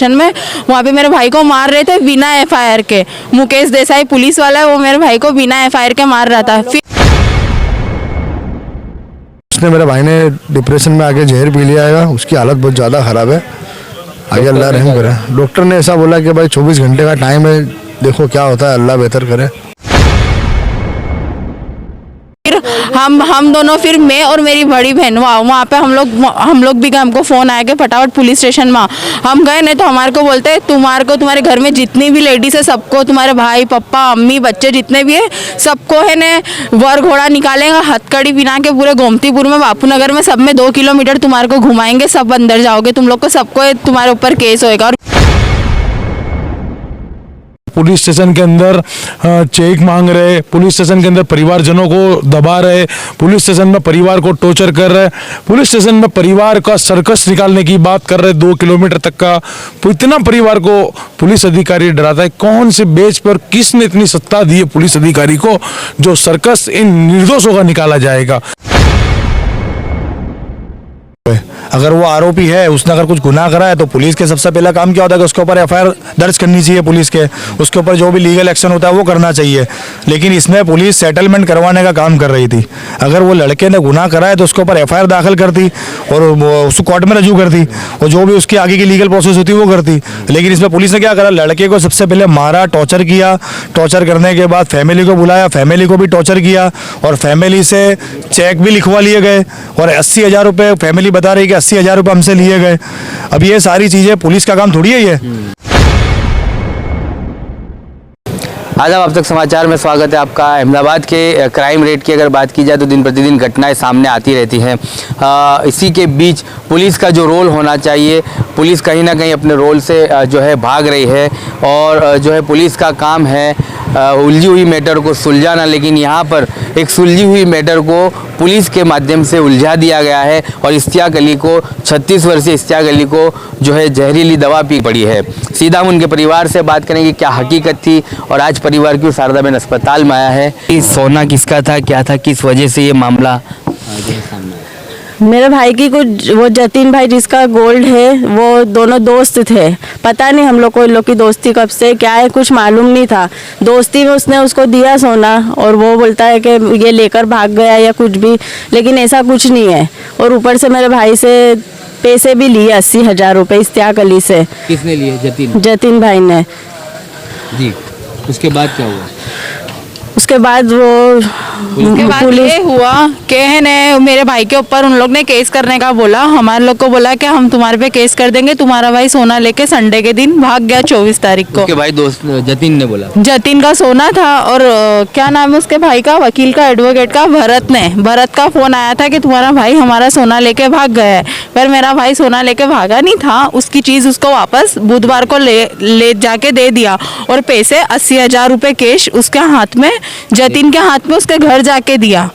में वहाँ पे मेरे भाई को मार रहे थे बिना एफआईआर के। मुकेश देसाई पुलिस वाला है, वो मेरे भाई को बिना एफआईआर के मार रहा था। फिर उसने मेरे भाई ने डिप्रेशन में आके जहर पी लिया है, उसकी हालत बहुत ज़्यादा ख़राब है। आगे अल्लाह रहम करे। डॉक्टर ने ऐसा बोला कि भाई 24 घंटे का टाइम है, देखो क्या होता है, अल्लाह बेहतर करे। हम दोनों, फिर मैं और मेरी बड़ी बहन वहाँ पे हम लोग भी गए। हमको फ़ोन आया कि फटाफट पुलिस स्टेशन में हम गए। नहीं तो हमारे को बोलते तुम्हारे को, तुम्हारे घर में जितनी भी लेडीज़ है सबको, तुम्हारे भाई पप्पा अम्मी बच्चे जितने भी है सबको है ने वर घोड़ा निकालेंगे, हथकड़ी पिना के पूरे गोमतीपुर में, बापू नगर में, सब में 2 किलोमीटर तुम्हारे को घुमाएंगे, सब अंदर जाओगे तुम लोग को, सबको तुम्हारे ऊपर केस होएगा। और पुलिस स्टेशन के अंदर चेक मांग रहे, पुलिस स्टेशन के अंदर परिवारजनों को दबा रहे, पुलिस स्टेशन में परिवार को टॉर्चर कर रहे, पुलिस स्टेशन में परिवार का सर्कस निकालने की बात कर रहे 2 किलोमीटर तक का। तो इतना परिवार को पुलिस अधिकारी डराता है। कौन से बेच पर किसने इतनी सत्ता दी है पुलिस अधिकारी को जो सर्कस इन निर्दोषों का निकाला जाएगा? अगर वो आरोपी है, उसने अगर कुछ गुनाह करा है तो पुलिस के सबसे पहला काम क्या होता है कि उसके ऊपर एफआईआर दर्ज करनी चाहिए पुलिस के, उसके ऊपर जो भी लीगल एक्शन होता है वो करना चाहिए। लेकिन इसमें पुलिस सेटलमेंट करवाने का काम कर रही थी। अगर वो लड़के ने गुनाह करा है तो उसके ऊपर एफआईआर दाखिल करती और उसको कोर्ट में रजू करती और जो भी उसकी आगे की लीगल प्रोसेस होती वो करती। लेकिन इसमें पुलिस ने क्या करा, लड़के को सबसे पहले मारा, टॉर्चर किया, टॉर्चर करने के बाद फैमिली को बुलाया, फैमिली को भी टॉर्चर किया और फैमिली से चेक भी लिखवा लिए गए और 80,000 रुपये फैमिली बता रही कि 80,000 रुपये हमसे लिए गए। अब ये सारी चीजें पुलिस का काम थोड़ी है ये। आदाब, अब तक समाचार में स्वागत है आपका। अहमदाबाद के क्राइम रेट की अगर बात की जाए तो दिन प्रतिदिन घटनाएं सामने आती रहती हैं। इसी के बीच पुलिस का जो रोल होना चाहिए, पुलिस कहीं ना कहीं अपने रोल से जो है भाग रही है और जो है पुलिस का काम है उलझी हुई मैटर को सुलझाना। लेकिन यहाँ पर एक सुलझी हुई मैटर को पुलिस के माध्यम से उलझा दिया गया है और इश्तियाक अली को, 36 वर्षीय इश्तियाक अली को जो है जहरीली दवा पी पड़ी है। सीधा हम उनके परिवार से बात करेंगे क्या हकीकत थी और आज परिवार क्यों शारदाबेन अस्पताल में आया है। सोना किसका था, क्या था, किस वजह से ये मामला मेरे भाई की कुछ, वो जतिन भाई जिसका गोल्ड है, वो दोनों दोस्त थे। पता नहीं हम लोग को इन लोग की दोस्ती कब से क्या है कुछ मालूम नहीं था। दोस्ती में उसने उसको दिया सोना और वो बोलता है कि ये लेकर भाग गया या कुछ भी, लेकिन ऐसा कुछ नहीं है। और ऊपर से मेरे भाई से पैसे भी लिए 80,000 रुपये इश्तियाक अली से। किसने लिए? जतिन भाई ने जी। उसके बाद क्या हुआ? उसके बाद ये हुआ कि है ने मेरे भाई के ऊपर उन लोग ने केस करने का बोला। हमारे लोग को बोला कि हम तुम्हारे पे केस कर देंगे, तुम्हारा भाई सोना लेके संडे के दिन भाग गया 24 तारीख को। उसके भाई दोस्त जतिन ने बोला, जतिन का सोना था और क्या नाम है उसके भाई का, वकील का, एडवोकेट का, भरत का फोन आया था कि तुम्हारा भाई हमारा सोना लेके भाग गया है। पर मेरा भाई सोना लेके भागा नहीं था, उसकी चीज़ उसको वापस बुधवार को ले जाके दे दिया और पैसे 80,000 रुपये कैश उसके हाथ में, जतिन के हाथ में उसके घर जाके दिया।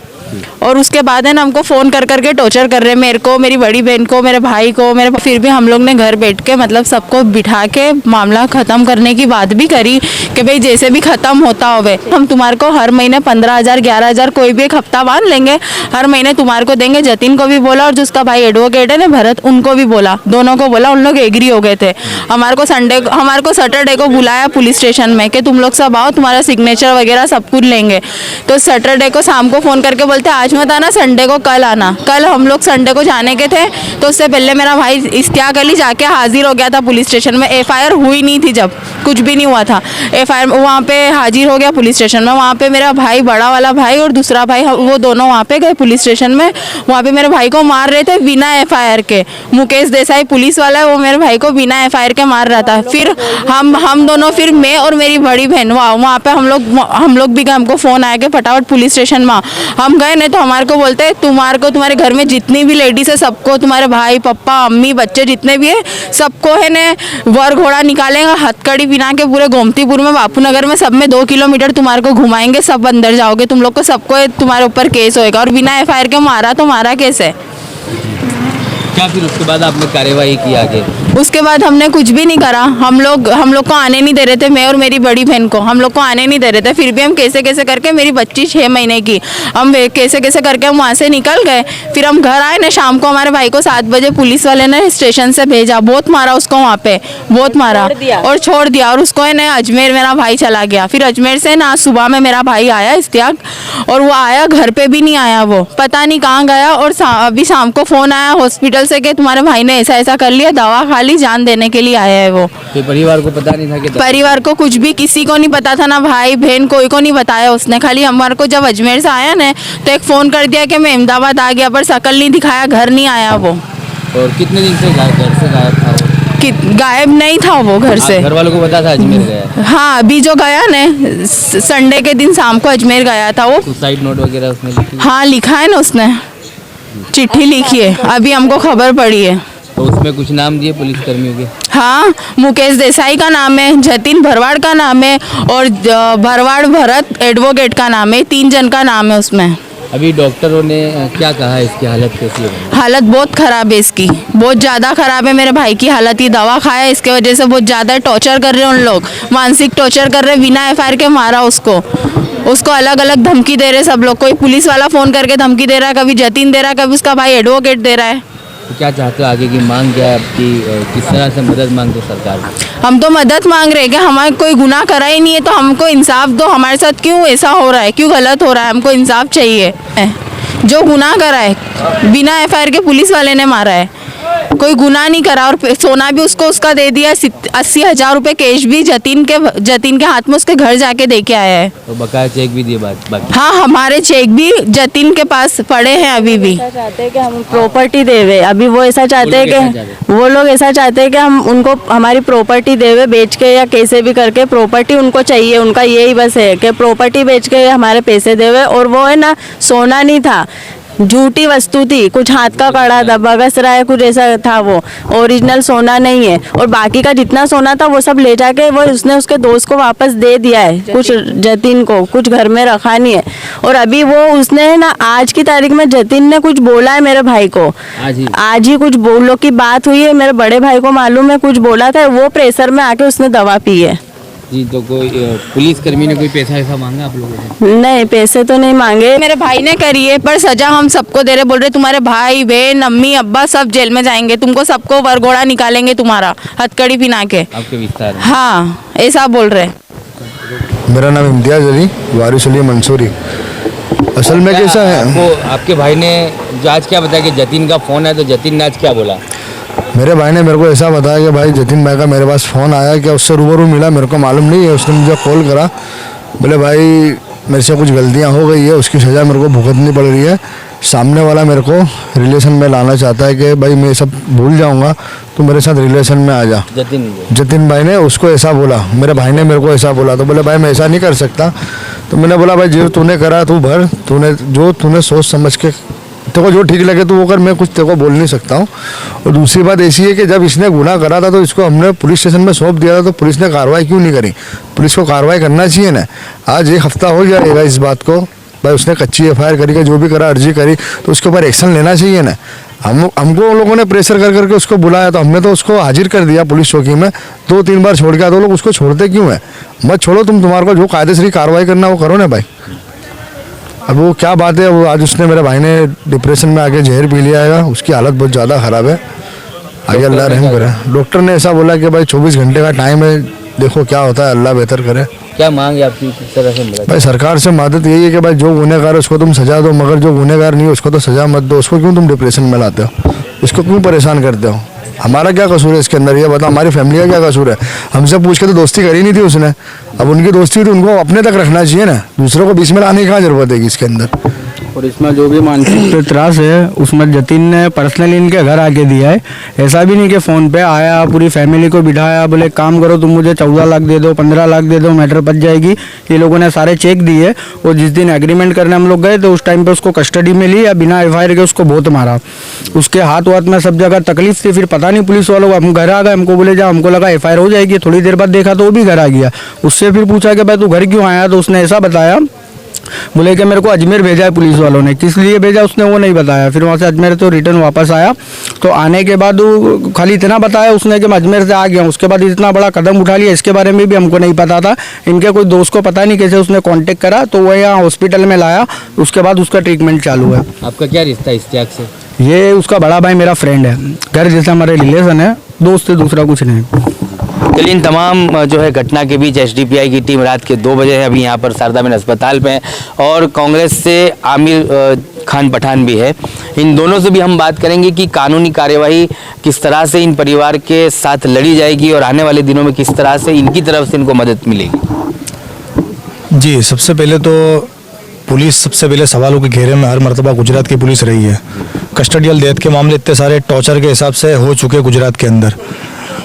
और उसके बाद है ना हमको फ़ोन कर करके टॉर्चर कर रहे, मेरे को, मेरी बड़ी बहन को, मेरे भाई को, फिर भी हम लोग ने घर बैठ के मतलब सबको बिठा के मामला ख़त्म करने की बात भी करी कि भाई जैसे भी ख़त्म होता होवे, हम तुम्हारे को हर महीने 15,000 11,000 कोई भी एक हफ्ता बांध लेंगे, हर महीने तुम्हारे को देंगे। जतिन को भी बोला और जिसका भाई एडवोकेट है ना भरत, उनको भी बोला, दोनों को बोला। उन लोग एग्री हो गए थे। हमारे को सैटरडे को बुलाया पुलिस स्टेशन में कि तुम लोग सब आओ, तुम्हारा सिग्नेचर वगैरह सब कुछ लेंगे। तो सैटरडे को शाम को फ़ोन करके बोलते आज मत आना, संडे को कल आना। कल हम लोग संडे को जाने के थे तो उससे पहले मेरा भाई इश्तियाक अली जाके हाजिर हो गया था पुलिस स्टेशन में। एफआईआर हुई नहीं थी, जब कुछ भी नहीं हुआ था, एफआईआर वहाँ पे हाजिर हो गया पुलिस स्टेशन में। वहाँ पे मेरा भाई, बड़ा वाला भाई और दूसरा भाई, वो दोनों वहाँ पे गए पुलिस स्टेशन में। वहाँ पे मेरे भाई को मार रहे थे बिना एफआईआर के। मुकेश देसाई पुलिस वाला है, वो मेरे भाई को बिना एफआईआर के मार रहा था। फिर हम दोनों, फिर मैं और मेरी बड़ी बहन वहाँ पे हम लोग भी गए। हमको फ़ोन आया कि फटाफट पुलिस स्टेशन में हम गए। नहीं तो हमारे को बोलते तुम्हारे को, तुम्हारे घर में जितनी भी लेडीज़ है सबको, तुम्हारे भाई पप्पा अम्मी बच्चे जितने भी है सबको है ने वर घोड़ा निकालेंगे, हथकड़ी पिना के पूरे गोमतीपुर में, बापू नगर में, सब में 2 किलोमीटर तुम्हारे को घुमाएंगे, सब अंदर जाओगे तुम लोग को, सबको तुम्हारे ऊपर केस होएगा। और बिना एफआईआर के मारा तो मारा कैसे? क्या फिर उसके बाद आपने कार्यवाही की आगे? उसके बाद हमने कुछ भी नहीं करा। हम लोग को आने नहीं दे रहे थे, मैं और मेरी बड़ी बहन को हम लोग को आने नहीं दे रहे थे। फिर भी हम कैसे कैसे करके, मेरी बच्ची 6 महीने की, हम कैसे कैसे करके हम वहाँ से निकल गए। फिर हम घर आए ना, शाम को हमारे भाई को 7 बजे पुलिस वाले ने स्टेशन से भेजा। बहुत मारा उसको वहाँ पे, बहुत मारा और छोड़ दिया। और उसको है ना अजमेर मेरा भाई चला गया। फिर अजमेर से ना सुबह में मेरा भाई आया इस्तियाक, और वो आया, घर पे भी नहीं आया, वो पता नहीं कहाँ गया। और अभी शाम को फ़ोन आया हॉस्पिटल से कि तुम्हारे भाई ने ऐसा ऐसा कर लिया, दवा खा ली, जान देने के लिए आया है वो। तो परिवार को पता नहीं था कि परिवार को कुछ भी, किसी को नहीं पता था, ना भाई बहन कोई को नहीं बताया उसने। खाली हमारे को जब अजमेर से आया ना तो एक फ़ोन कर दिया कि मैं अहमदाबाद आ गया, पर शकल नहीं दिखाया, घर नहीं आया वो। और कितने दिन से घर से गायब था वो? गायब नहीं था वो घर से। घर वालों को पता था अजमेर गया? हाँ, अभी जो गया ना संडे के दिन शाम को अजमेर गया था वो। सुसाइड नोट वगैरह उसने लिखी? हाँ, लिखा है ना उसने, चिट्ठी लिखी है, अभी हमको खबर पड़ी है। तो उसमें कुछ नाम दिए पुलिस कर्मियों के? हाँ, मुकेश देसाई का नाम है, जतिन भरवाड़ का नाम है और भरवाड़ भरत एडवोकेट का नाम है। 3 जन का नाम है उसमें। अभी डॉक्टरों ने क्या कहा है, इसकी हालत कैसी है? हालत बहुत ख़राब है इसकी, बहुत ज़्यादा ख़राब है। मेरे भाई की हालत, ही दवा खाया इसके वजह से बहुत ज़्यादा टॉर्चर कर रहे हैं उन लोग, मानसिक टॉर्चर कर रहे हैं। बिना FIR के मारा उसको अलग अलग धमकी दे रहे सब लोग। कोई पुलिस वाला फ़ोन करके धमकी दे रहा है, कभी जतिन दे रहा है, कभी उसका भाई एडवोकेट दे रहा है। तो क्या चाहते हो आगे की मांग क्या है आपकी? किस तरह से मदद मांगते हो सरकार से? हम तो मदद मांग रहे हैं कि हमारा कोई गुनाह करा ही नहीं है, तो हमको इंसाफ दो। हमारे साथ क्यों ऐसा हो रहा है, क्यों गलत हो रहा है, हमको इंसाफ चाहिए। जो गुनाह करा है बिना FIR के पुलिस वाले ने मारा है, कोई गुनाह नहीं करा। और सोना भी उसको उसका दे दिया, 80,000 रुपये कैश भी जतिन के हाथ में उसके घर जाके दे के आया है। तो बकाया चेक भी दिए बाकी? हाँ, हमारे चेक भी जतिन के पास पड़े हैं अभी भी। ऐसा चाहते हैं कि हम प्रॉपर्टी देवे, अभी वो ऐसा चाहते हैं कि वो लोग ऐसा चाहते हैं कि हम उनको हमारी प्रॉपर्टी देवे, बेच के या कैसे भी करके प्रॉपर्टी उनको चाहिए। उनका यही बस है कि प्रॉपर्टी बेच के हमारे पैसे देवे। और वो है ना, सोना नहीं था, झूठी वस्तु थी, कुछ हाथ का कड़ा था, बगस रहा है, कुछ ऐसा था, वो ओरिजिनल सोना नहीं है। और बाकी का जितना सोना था वो सब ले जाके वो उसने उसके दोस्त को वापस दे दिया है, कुछ जतिन को, कुछ घर में रखा नहीं है। और अभी वो उसने ना आज की तारीख में जतिन ने कुछ बोला है मेरे भाई को, आज ही कुछ बोलो की बात हुई है, मेरे बड़े भाई को मालूम है, कुछ बोला था, वो प्रेशर में आके उसने दवा पी है। जी, तो कोई पुलिस कर्मी ने कोई पैसा ऐसा मांगा आप लोगों से? नहीं, पैसे तो नहीं मांगे। मेरे भाई ने करी है, पर सजा हम सबको दे रहे। बोल रहे तुम्हारे भाई बहन अम्मी अब्बा सब जेल में जाएंगे, तुमको सबको वरघोड़ा निकालेंगे, तुम्हारा हथकड़ी पिना के। आपके विस्तार? हाँ, ऐसा बोल रहे। मेरा नाम इम्तियाज़ अली, वारिस अली मंसूरी। असल में कैसा है, आपको आपके भाई ने जो आज क्या बताया कि जतिन का फ़ोन है, तो जतिन ने आज क्या बोला? मेरे भाई ने मेरे को ऐसा बताया कि भाई जतिन भाई का मेरे पास फ़ोन आया, कि उससे रूबरू मिला, मेरे को मालूम नहीं है। उसने मुझे कॉल करा, बोले भाई मेरे से कुछ गलतियां हो गई है, उसकी सज़ा मेरे को भुगतनी पड़ रही है। सामने वाला मेरे को रिलेशन में लाना चाहता है कि भाई मैं सब भूल जाऊंगा, तो मेरे साथ रिलेशन में आ जा। जतिन भाई ने उसको ऐसा बोला, मेरे भाई ने मेरे को ऐसा बोला। तो बोले भाई मैं ऐसा नहीं कर सकता। तो मैंने बोला भाई जो तूने करा तू भर, तूने सोच समझ के तेरे को जो ठीक लगे तो वो कर, मैं कुछ तेरे को बोल नहीं सकता हूँ। और दूसरी बात ऐसी है कि जब इसने गुनाह करा था तो इसको हमने पुलिस स्टेशन में सौंप दिया था, तो पुलिस ने कार्रवाई क्यों नहीं करी? पुलिस को कार्रवाई करना चाहिए ना। आज 1 हफ्ता हो जाएगा इस बात को, भाई उसने कच्ची FIR करी, जो भी करा, अर्जी करी, तो उसके ऊपर एक्शन लेना चाहिए ना। हमको लोगों ने प्रेशर कर करके उसको बुलाया, तो हमने तो उसको हाजिर कर दिया पुलिस चौकी में, 2-3 बार छोड़ गया। तो लोग उसको छोड़ते क्यों है? मत छोड़ो, तुम्हारे को जो कायदे से कार्रवाई करना वो करो ना भाई। अब वो क्या बात है, वो आज उसने मेरे भाई ने डिप्रेशन में आके जहर पी लिया है, उसकी हालत बहुत ज़्यादा ख़राब है। आगे अल्लाह रहम करे। डॉक्टर ने ऐसा बोला कि भाई 24 घंटे का टाइम है, देखो क्या होता है, अल्लाह बेहतर करे। क्या मांग है आपकी किस तरह से मदद? भाई सरकार से मदद यही है कि भाई जो गुनहगार है उसको तुम सजा दो, मगर जो गुनहगार नहीं है उसको तो सजा मत दो। उसको क्यों तुम डिप्रेशन में लाते हो, उसको क्यों परेशान करते हो? हमारा क्या कसूर है इसके अंदर, ये बता, हमारी फैमिली का क्या कसूर है? हमसे पूछ के तो दोस्ती करी नहीं थी उसने। अब उनकी दोस्ती हुई तो उनको अपने तक रखना चाहिए ना, दूसरों को बीच में लाने की क्या जरूरत है इसके अंदर? और इसमें जो भी मानसिक त्रास है उसमें जतिन ने पर्सनली इनके घर आके दिया है। ऐसा भी नहीं कि फ़ोन पे आया, पूरी फैमिली को बिठाया, बोले काम करो तुम मुझे 14 लाख दे दो, 15 लाख दे दो, मैटर बच जाएगी। ये लोगों ने सारे चेक दिए। और जिस दिन एग्रीमेंट करने हम लोग गए तो उस टाइम पे उसको कस्टडी में लिया, बिना FIR के उसको बहुत मारा, उसके हाथ वाथ में सब जगह तकलीफ थी। फिर पता नहीं पुलिस वालों को, हम घर आ गए, हमको बोले जा, हमको लगा FIR हो जाएगी। थोड़ी देर बाद देखा तो वो भी घर आ गया। उससे फिर पूछा कि भाई तू घर क्यों आया, तो उसने ऐसा बताया बोले कि मेरे को अजमेर भेजा है पुलिस वालों ने, किस लिए भेजा उसने वो नहीं बताया। फिर वहाँ से अजमेर तो रिटर्न वापस आया, तो आने के बाद वो खाली इतना बताया उसने कि मैं अजमेर से आ गया हूँ। उसके बाद इतना बड़ा कदम उठा लिया, इसके बारे में भी हमको नहीं पता था। इनके कोई दोस्त को पता नहीं कैसे उसने कांटेक्ट करा, तो वो यहाँ हॉस्पिटल में लाया, उसके बाद उसका ट्रीटमेंट चालू है। आपका क्या रिश्ता है इश्तियाक से? ये उसका बड़ा भाई मेरा फ्रेंड है, घर जैसे हमारे रिलेशन है, दोस्त है, दूसरा कुछ नहीं। चलिए, इन तमाम जो है घटना के बीच एसडीपीआई की टीम रात के 2 बजे है अभी यहाँ पर शारदा में अस्पताल पे है, और कांग्रेस से आमिर खान पठान भी है। इन दोनों से भी हम बात करेंगे कि कानूनी कार्यवाही किस तरह से इन परिवार के साथ लड़ी जाएगी और आने वाले दिनों में किस तरह से इनकी तरफ से इनको मदद मिलेगी। जी, सबसे पहले तो पुलिस सबसे पहले सवालों के घेरे में हर मर्तबा गुजरात की पुलिस रही है। कस्टडियल डेथ के मामले इतने सारे टॉर्चर के हिसाब से हो चुके गुजरात के अंदर।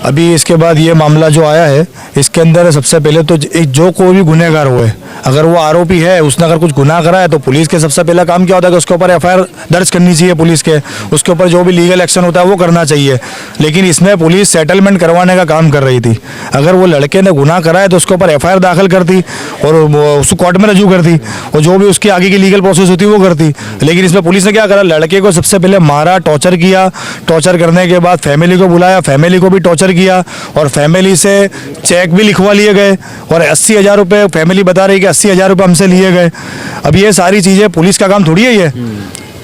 अभी इसके बाद ये मामला जो आया है, इसके अंदर सबसे पहले तो जो कोई भी गुनहगार हुए, अगर वो आरोपी है, उसने अगर कुछ गुनाह करा है, तो पुलिस के सबसे पहला काम क्या होता है कि उसके ऊपर एफआईआर दर्ज करनी चाहिए पुलिस के, उसके ऊपर जो भी लीगल एक्शन होता है वो करना चाहिए। लेकिन इसमें पुलिस सेटलमेंट करवाने का काम कर रही थी। अगर वो लड़के ने गुनाह करा है तो उसके ऊपर एफआईआर दाखिल करती और उसको कोर्ट में रजू करती, और जो भी उसकी आगे की लीगल प्रोसेस होती वो करती। लेकिन इसमें पुलिस ने क्या करा, लड़के को सबसे पहले मारा, टॉर्चर किया, टॉर्चर करने के बाद फैमिली को बुलाया, फैमिली को भी टॉर्चर किया, और फैमिली से चेक भी लिखवा लिए गए, और 80,000 रुपये फैमिली बता रही कि 80,000 रुपये हमसे लिए गए। अब ये सारी चीज़ें पुलिस का काम थोड़ी है। ये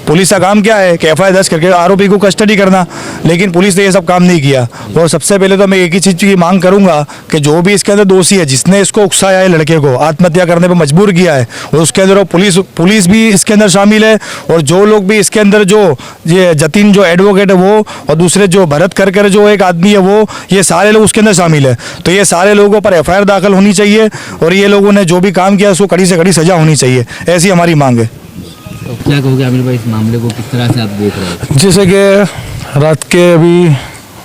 पुलिस का काम क्या है कि एफआईआर दर्ज करके आरोपी को कस्टडी करना, लेकिन पुलिस ने ये सब काम नहीं किया। और सबसे पहले तो मैं एक ही चीज़ की मांग करूंगा कि जो भी इसके अंदर दोषी है, जिसने इसको उकसाया है, लड़के को आत्महत्या करने पर मजबूर किया है, और उसके अंदर पुलिस भी इसके अंदर शामिल है, और जो लोग भी इसके अंदर जो ये जतिन जो एडवोकेट है वो, और दूसरे जो भरत कर जो एक आदमी है वो, ये सारे लोग उसके अंदर शामिल है। तो ये सारे लोगों पर एफआईआर दाखिल होनी चाहिए, और ये लोगों ने जो भी काम किया उसको कड़ी से कड़ी सजा होनी चाहिए, ऐसी हमारी मांग है। तो क्या कहोगे आमिर भाई, इस मामले को किस तरह से आप देख रहे हैं? जैसे कि रात के अभी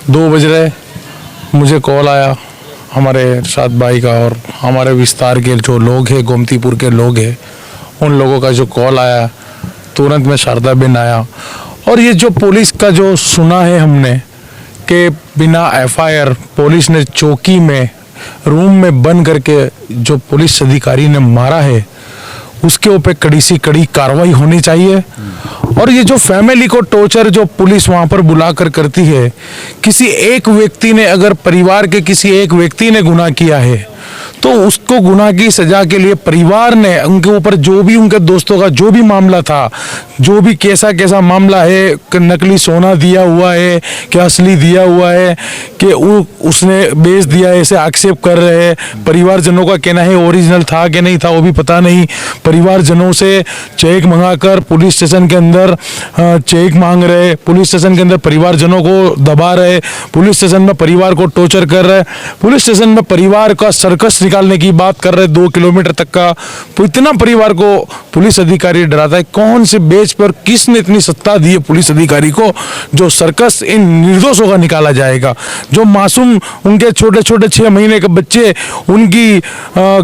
2 बज रहे, मुझे कॉल आया हमारे साथ भाई का, और हमारे विस्तार के जो लोग हैं, गोमतीपुर के लोग हैं, उन लोगों का जो कॉल आया, तुरंत मैं शारदा बिन आया। और ये जो पुलिस का जो सुना है हमने कि बिना एफआईआर पुलिस ने चौकी में रूम में बंद करके जो पुलिस अधिकारी ने मारा है, उसके ऊपर कड़ी सी कड़ी कार्रवाई होनी चाहिए। और ये जो फैमिली को टॉर्चर जो पुलिस वहां पर बुलाकर करती है, किसी एक व्यक्ति ने, अगर परिवार के किसी एक व्यक्ति ने गुनाह किया है, तो उसको गुनाह की सजा के लिए परिवार ने उनके ऊपर जो भी उनके दोस्तों का जो भी मामला था, जो भी कैसा मामला है, कि नकली सोना दिया हुआ है, क्या असली दिया हुआ है, कि उसने बेच दिया है, ऐसे आक्षेप कर रहे हैं। परिवारजनों का कहना है ओरिजिनल था कि नहीं था वो भी पता नहीं। परिवारजनों से चेक मंगाकर पुलिस स्टेशन के अंदर चेक मांग रहे, पुलिस स्टेशन के अंदर परिवारजनों को दबा रहे, पुलिस स्टेशन में परिवार को टॉर्चर कर रहे, पुलिस स्टेशन में परिवार का सर्कस निकालने की बात कर रहे 2 किलोमीटर तक का। तो इतना परिवार को पुलिस अधिकारी डराता है। कौन से बेच पर किसने इतनी सत्ता दी है पुलिस अधिकारी को, जो सर्कस इन निर्दोषों का निकाला जाएगा? जो मासूम उनके छोटे छोटे 6 महीने के बच्चे, उनकी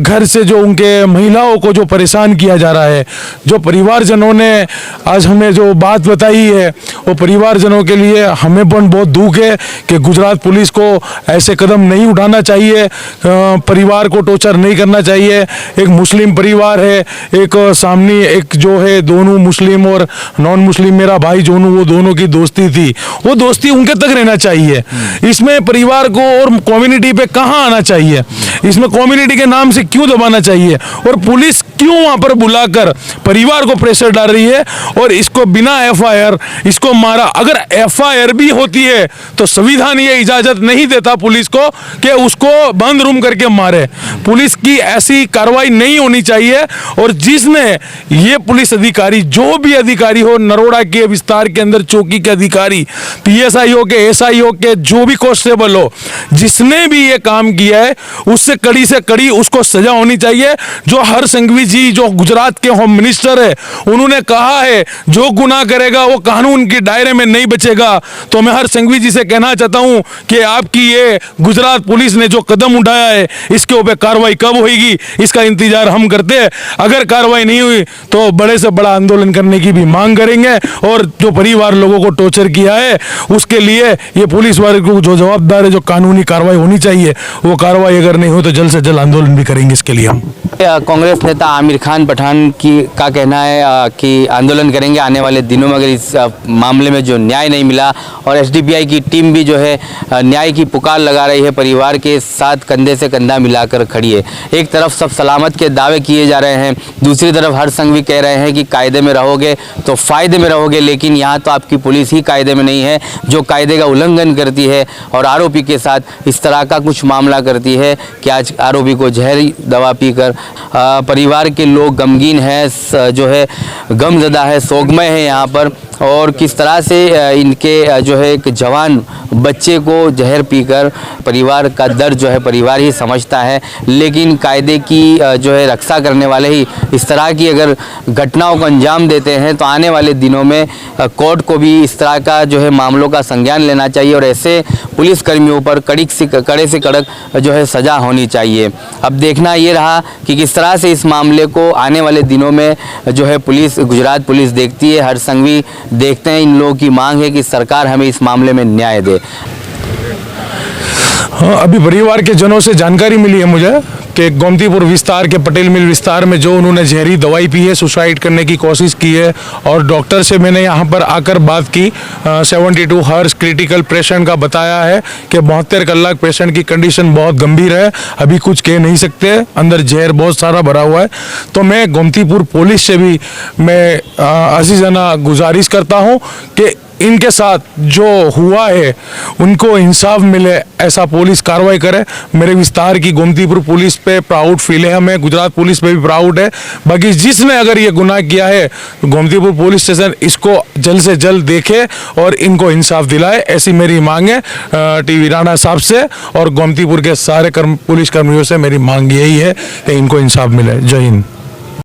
घर से जो उनके महिलाओं को जो परेशान किया जा रहा है, जो परिवारजनों ने आज हमें जो बात बताई है, वो परिवारजनों के लिए हमें पण बहुत दुख है कि गुजरात पुलिस को ऐसे कदम नहीं उठाना चाहिए, परिवार को टॉर्चर नहीं करना चाहिए। एक मुस्लिम परिवार है, एक सामने एक जो है दोनों मुस्लिम और नॉन मुस्लिम मेरा भाई जोनू, वो दोनों की दोस्ती थी, वो दोस्ती उनके तक रहना चाहिए। इसमें परिवार को और कम्युनिटी पे कहाँ आना चाहिए? इसमें कम्युनिटी के नाम से क्यों दबाना चाहिए? और पुलिस क्यों वहां पर बुलाकर परिवार को प्रेशर डाल रही है? और इसको बिना एफआईआर इसको मारा। अगर एफआईआर भी होती है तो संविधान ये इजाजत नहीं देता पुलिस को कि उसको बंद रूम करके मारे। पुलिस की ऐसी कार्रवाई नहीं होनी चाहिए। और जिसने ये पुलिस अधिकारी, जो भी अधिकारी हो, नरोड़ा के विस्तार के अंदर चौकी के अधिकारी, पीएसआई हो के, एसआई हो के, जो भी कांस्टेबल हो, जिसने भी ये काम किया है उससे कड़ी से कड़ी उसको सजा होनी चाहिए। जो हर्ष संघवी जी जो गुजरात के होम मिनिस्टर है, उन्होंने कहा है जो गुनाह करेगा वो कानून के दायरे में नहीं बचेगा। तो मैं हर्ष संघवी जी से कहना चाहता हूं कि आपकी ये गुजरात पुलिस ने जो कदम उठाया है, इसके ऊपर कार्रवाई कब होगी इसका इंतजार हम करते हैं। अगर कार्रवाई नहीं हुई तो बड़े से बड़ा आंदोलन करने की भी मांग करेंगे। और जो परिवार लोगों को टॉर्चर किया है उसके लिए ये पुलिस वाले को जो जवाबदार है, जो कानूनी कार्रवाई होनी चाहिए, वो कार्रवाई अगर नहीं हो तो जल्द से जल्द आंदोलन भी करेंगे इसके लिए हम। कांग्रेस नेता आमिर खान पठान का कहना है कि आंदोलन करेंगे आने वाले दिनों में अगर इस मामले में जो न्याय नहीं मिला, और एसडीपीआई की टीम भी जो है न्याय की पुकार लगा रही है, परिवार के साथ कंधे से कंधा मिलाकर खड़ी है। एक तरफ सब सलामत के दावे किए जा रहे हैं, दूसरी तरफ हर संघ भी कह रहे हैं कि कायदे में रहोगे तो फ़ायदे में रहोगे, लेकिन यहाँ तो आपकी पुलिस ही कायदे में नहीं है, जो कायदे का उल्लंघन करती है और आरोपी के साथ इस तरह का कुछ मामला करती है कि आज आरोपी को जहरी दवा पीकर परिवार के लोग गमगीन है, जो है गमज़दा है, सोगमय है यहाँ पर। और किस तरह से इनके जो है एक जवान बच्चे को जहर पीकर परिवार का दर्द जो है परिवार ही समझता है, लेकिन कायदे की जो है रक्षा करने वाले ही इस तरह की अगर घटनाओं को अंजाम देते हैं तो आने वाले दिनों में कोर्ट को भी इस तरह का जो है मामलों का संज्ञान लेना चाहिए और ऐसे पुलिसकर्मियों पर कड़े से कड़क जो है सज़ा होनी चाहिए। अब देखना ये रहा कि किस तरह से इस मामले को आने वाले दिनों में जो है पुलिस, गुजरात पुलिस देखती है, हर संघ भी देखते हैं। इन लोगों की मांग है कि सरकार हमें इस मामले में न्याय दे। हाँ, अभी परिवार के जनों से जानकारी मिली है मुझे कि गोमतीपुर विस्तार के पटेल मिल विस्तार में जो उन्होंने जहरी दवाई पी है, सुसाइड करने की कोशिश की है, और डॉक्टर से मैंने यहाँ पर आकर बात की। 72 हर्स क्रिटिकल पेशेंट का बताया है कि 72 कलाक पेशेंट की कंडीशन बहुत गंभीर है, अभी कुछ कह नहीं सकते, अंदर जहर बहुत सारा भरा हुआ है। तो मैं गोमतीपुर पुलिस से भी मैं अजीज़ाना गुजारिश करता हूँ कि इनके साथ जो हुआ है उनको इंसाफ मिले, ऐसा पुलिस कार्रवाई करे। मेरे विस्तार की गोमतीपुर पुलिस पे प्राउड फील है, हमें गुजरात पुलिस पे भी प्राउड है। बाकी जिसने अगर ये गुनाह किया है तो गोमतीपुर पुलिस स्टेशन इसको जल्द से जल्द देखे और इनको इंसाफ दिलाए, ऐसी मेरी मांग है टीवी राणा साहब से और गोमतीपुर के सारे पुलिस कर्मियों से मेरी मांग यही है कि इनको इंसाफ मिले। जय हिंद।